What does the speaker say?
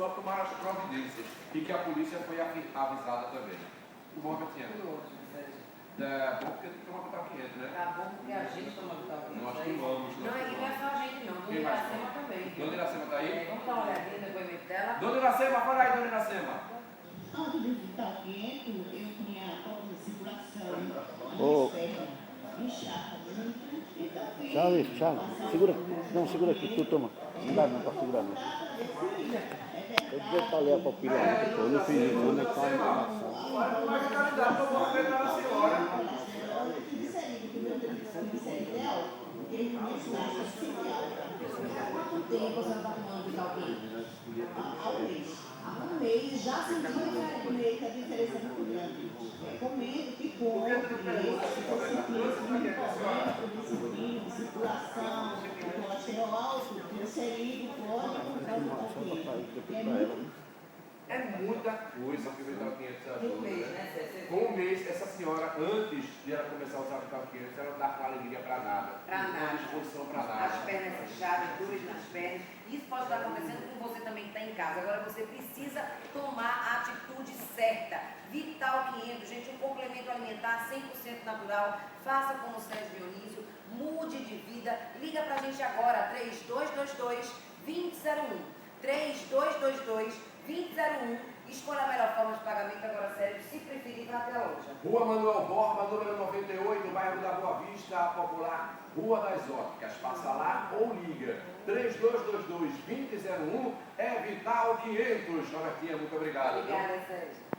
só tomar as providências e que a polícia foi avisada também. Tudo bom, Betinha? É bom porque toma Vital 500, né? Tá bom porque a gente toma Vital 500. Nós tomamos. Não, aqui não é só a gente não, Dona Iracema também. Dona Iracema tá aí? Vamos dar uma olhadinha no depoimento dela. Dona Iracema, fala aí, Dona Iracema. Antes do Vital 500, eu tinha falta de circulação, Ô. inchada muito. Chave, segura. Não, segura aqui, tu toma. Não dá não pra segurar não. Eu devia estar ali a papila, eu não fiz isso, eu não estava em informação. Mas a caridade tomou a frente da senhora. Inserido que o meu ministerial, ele me está social. Quanto tempo você está tomando Vital 500? Ao mês. Há um mês já senti a diferença muito grande. Recomendo que compre, se for sentir problema, circulação, colesterol alto, triglicerídeo, pode comprar o Vital 500. É muita coisa que o Vital 500 ajuda. Um mês, né? Com um mês, essa senhora, antes de ela começar a usar o Vital 500, ela não dá com alegria para nada. Pra não nada. tem disposição para nada. As pernas fechadas, dores nas pernas. Isso pode estar acontecendo com você também que está em casa. Agora você precisa tomar a atitude certa. Vital 500, gente, um complemento alimentar 100% natural. Faça como o Sérgio Dionísio, mude de vida. Liga pra gente agora, 3222-2001. 3222-2001. Escolha a melhor forma de pagamento agora, sério, se preferir, vá até a loja. Rua Manuel Borba, número 98, bairro da Boa Vista, popular Rua das Ópticas. Passa lá ou liga. 3222-2001 é Vital 500. Robertinha, muito obrigado. Obrigada, Sérgio.